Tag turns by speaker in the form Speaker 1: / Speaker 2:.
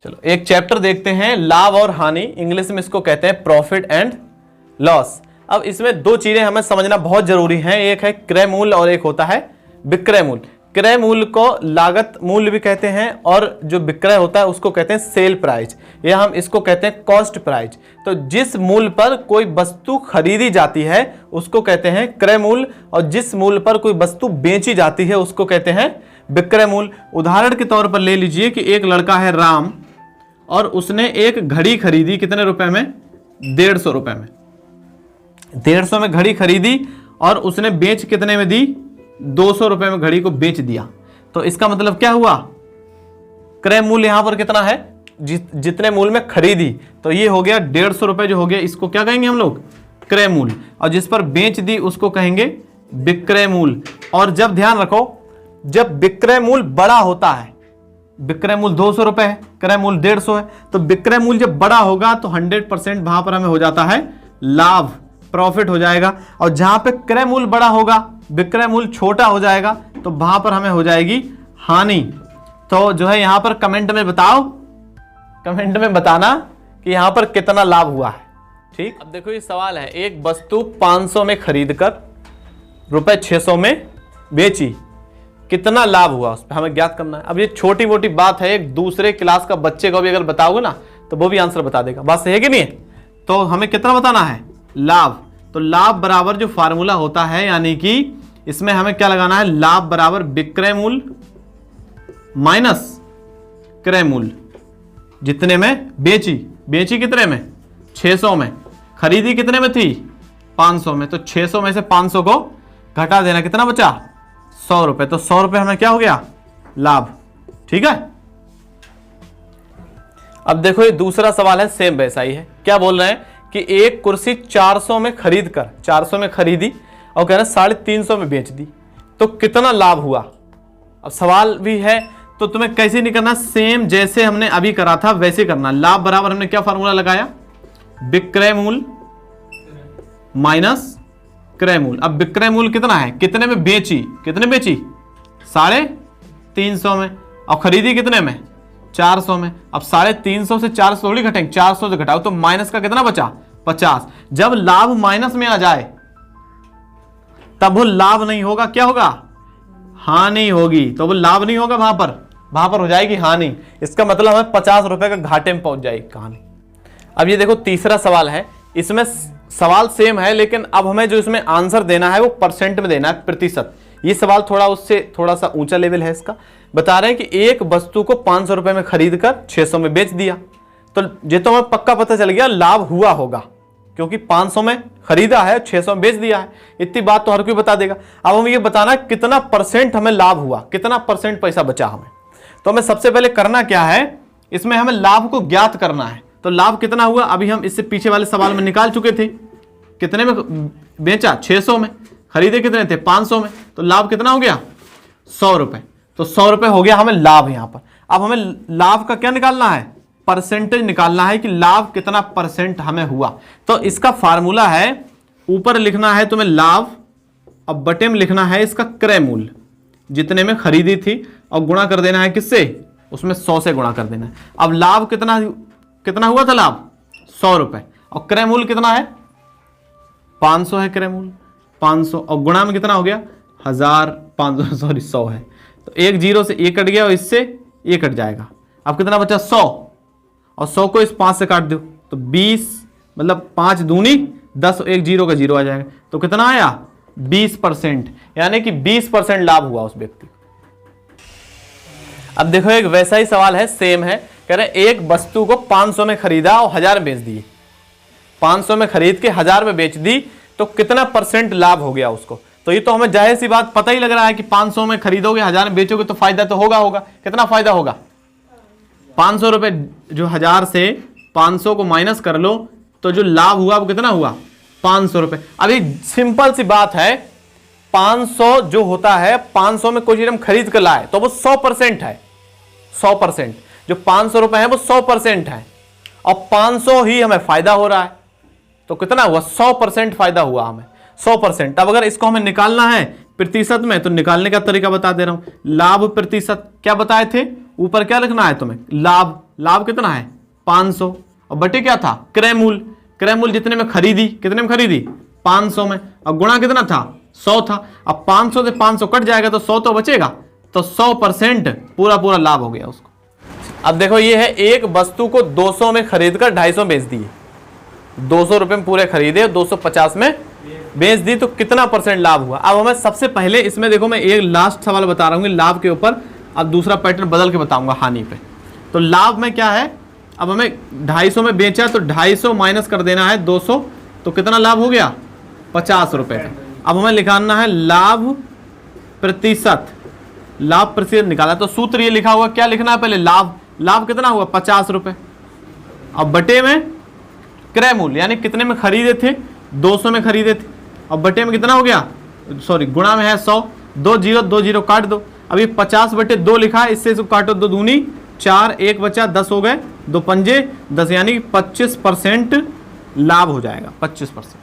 Speaker 1: चलो एक चैप्टर देखते हैं, लाभ और हानि। इंग्लिश में इसको कहते हैं प्रॉफिट एंड लॉस। अब इसमें दो चीजें हमें समझना बहुत जरूरी हैं, एक है क्रय मूल्य और एक होता है विक्रय मूल्य। क्रय मूल्य को लागत मूल्य भी कहते हैं और जो विक्रय होता है उसको कहते हैं सेल प्राइस, या हम इसको कहते हैं कॉस्ट प्राइस। तो जिस मूल्य पर कोई वस्तु खरीदी जाती है उसको कहते हैं क्रय मूल्य, और जिस मूल्य पर कोई वस्तु बेची जाती है उसको कहते हैं विक्रय मूल्य। उदाहरण के तौर पर ले लीजिए कि एक लड़का है राम और उसने एक घड़ी खरीदी, कितने रुपए में? 150 रुपए में। 150 में घड़ी खरीदी और उसने बेच कितने में दी? 200 रुपए में घड़ी को बेच दिया। तो इसका मतलब क्या हुआ? क्रय मूल्य यहां पर कितना है? जितने मूल्य में खरीदी, तो ये हो गया 150 रुपए जो हो गया, इसको क्या कहेंगे हम लोग? क्रय मूल्य। और जिस पर बेच दी उसको कहेंगे विक्रय मूल्य। और जब ध्यान रखो, जब विक्रय मूल्य बड़ा होता है, विक्रय मूल्य 200 रुपए है, क्रय मूल्य 150 है, तो विक्रय मूल्य जब बड़ा होगा तो 100% वहां पर हमें हो जाता है लाभ, प्रॉफिट हो जाएगा। और जहां पे क्रय मूल्य बड़ा होगा, विक्रय मूल्य छोटा हो जाएगा, तो वहां पर हमें हो जाएगी हानि। तो जो है यहां पर कमेंट में बताओ, कमेंट में बताना कि यहां पर कितना लाभ हुआ है। ठीक, अब देखो ये सवाल है, एक वस्तु 500 में खरीद कर रुपए 600 में बेची, कितना लाभ हुआ उस पर हमें ज्ञात करना है। अब ये छोटी मोटी बात है, एक दूसरे क्लास का बच्चे को भी अगर बताओगे ना तो वो भी आंसर बता देगा। बात सही है कि नहीं है? तो हमें कितना बताना है? लाभ। तो लाभ बराबर जो फार्मूला होता है, यानी कि इसमें हमें क्या लगाना है? लाभ बराबर विक्रय मूल्य माइनस क्रय मूल्य। जितने में बेची, बेची कितने में? 600 में। खरीदी कितने में थी? 500 में। तो 600 में से 500 को घटा देना, कितना बचा? 100 रुपए। तो 100 रुपए हमें क्या हो गया? लाभ। ठीक है। अब देखो ये दूसरा सवाल है, सेम वैसा ही है। क्या बोल रहे हैं कि एक कुर्सी 400 में खरीद कर, 400 में खरीदी और कह रहे हैं 350 में बेच दी, तो कितना लाभ हुआ? अब सवाल भी है तो तुम्हें कैसे नहीं करना, सेम जैसे हमने अभी करा था वैसे करना। लाभ बराबर हमने क्या फार्मूला लगाया? विक्रय मूल्य माइनस क्रय मूल्य। अब विक्रय मूल्य कितना है? कितने में बेची? कितने बेची? 350 में। और खरीदी कितने में? 400 में। अब 350 से 400 थोड़ी घटेंगे, 400 से घटाओ तो माइनस का कितना बचा? 50। जब लाभ माइनस में आ जाए तब वो लाभ नहीं होगा, क्या होगा? हानि होगी। तो वो लाभ नहीं होगा, वहां पर हो जाएगी हानि। इसका मतलब हमें 50 रुपए का घाटे में पहुंच जाएगी कहानी। अब ये देखो तीसरा सवाल है, इसमें सवाल सेम है लेकिन अब हमें जो इसमें आंसर देना है वो परसेंट में देना है, प्रतिशत। ये सवाल थोड़ा उससे थोड़ा सा ऊंचा लेवल है इसका। बता रहे हैं कि एक वस्तु को 500 रुपए में खरीद कर 600 में बेच दिया, तो ये तो हमें पक्का पता चल गया लाभ हुआ होगा, क्योंकि 500 में खरीदा है, 600 में बेच दिया है। इतनी बात तो हर कोई बता देगा। अब हमें ये बताना कितना परसेंट हमें लाभ हुआ, कितना परसेंट पैसा बचा हमें। तो हमें सबसे पहले करना क्या है, इसमें हमें लाभ को ज्ञात करना है। तो लाभ कितना हुआ अभी हम इससे पीछे वाले सवाल में निकाल चुके थे। कितने में बेचा? 600 में। खरीदे कितने थे? 500 में। तो लाभ कितना हो गया? 100 रुपए। तो 100 रुपए हो गया हमें लाभ यहां पर। अब हमें लाभ का क्या निकालना है? परसेंटेज निकालना है कि लाभ कितना परसेंट हमें हुआ। तो इसका फार्मूला है, ऊपर लिखना है तुम्हें लाभ, अब बटे में लिखना है इसका क्रय मूल्य, जितने में खरीदी थी, और गुणा कर देना है किससे? उसमें 100 से गुणा कर देना है। अब लाभ कितना हुआ था? लाभ 100 रुपए। और क्रय मूल्य कितना है? 500 है क्रय मूल्य, 500, और गुणा में कितना हो गया? 100 है। तो एक जीरो से एक कट गया और इससे ये कट जाएगा। अब कितना बचा? 100, और 100 को इस 5 से काट दो तो 20, मतलब 5 दूनी 10, एक जीरो का जीरो आ जाएगा। तो कितना आया? 20%, यानी कि 20% लाभ हुआ उस व्यक्ति को। अब देखो एक वैसा ही सवाल है, सेम है। कह रहे एक वस्तु को 500 में खरीदा और 1000 में बेच दिए। 500 में खरीद के 1000 में बेच दी, तो कितना परसेंट लाभ हो गया उसको? तो ये तो हमें जाहिर सी बात पता ही लग रहा है कि 500 में खरीदोगे 1000 में बेचोगे तो फायदा तो होगा। कितना फायदा होगा? 500 रुपए जो 1000 से 500 को माइनस कर लो तो जो लाभ हुआ वो कितना हुआ? 500 रुपए। अभी सिंपल सी बात है, 500 जो होता है, 500 में कोई चीज हम खरीद कर लाए तो वो 100% है। 100% जो 500 रुपए है वो 100% है, और 500 ही हमें फायदा हो रहा है। तो कितना हुआ? 100% फायदा हुआ हमें, 100%। अब अगर इसको हमें निकालना है प्रतिशत में, तो निकालने का तरीका बता दे रहा हूं। लाभ प्रतिशत क्या बताए थे? ऊपर क्या लिखना है तुम्हें, लाभ। लाभ कितना है 500, और बटे क्या था, क्रय मूल्य। क्रय मूल्य जितने में खरीदी, कितने में खरीदी 500 में, और गुणा कितना था 100 था। अब 500 से 500 कट जाएगा तो 100 तो बचेगा, तो 100% पूरा पूरा लाभ हो गया उसको। अब देखो ये है, एक वस्तु को 200 में खरीद कर 250 बेच दिए। 200 रुपए में पूरे खरीदे, 250 में बेच दी, तो कितना परसेंट लाभ हुआ। अब हमें सबसे पहले इसमें देखो, मैं एक लास्ट सवाल बता रहा हूँ लाभ के ऊपर, अब दूसरा पैटर्न बदल के बताऊंगा हानि पे। तो लाभ में क्या है, अब हमें 250 में बेचा तो 250 माइनस कर देना है 200, तो कितना लाभ हो गया 50 रुपए का। अब हमें निकालना है लाभ प्रतिशत। लाभ प्रतिशत निकाला तो सूत्र ये लिखा हुआ, क्या लिखना है पहले, लाभ। लाभ कितना हुआ 50 रुपए। अब बटे में क्रय मूल्य, यानी कितने में खरीदे थे 200 में खरीदे थे, अब बटे में कितना हो गया, सॉरी गुणा में है 100, 2 0 काट दो। अब ये 50/2 लिखा है, इससे इसको काटो, 2 दूनी 4, 1 बचा 10 हो गए, 2 पंजे 10, यानी 25% लाभ हो जाएगा, 25%।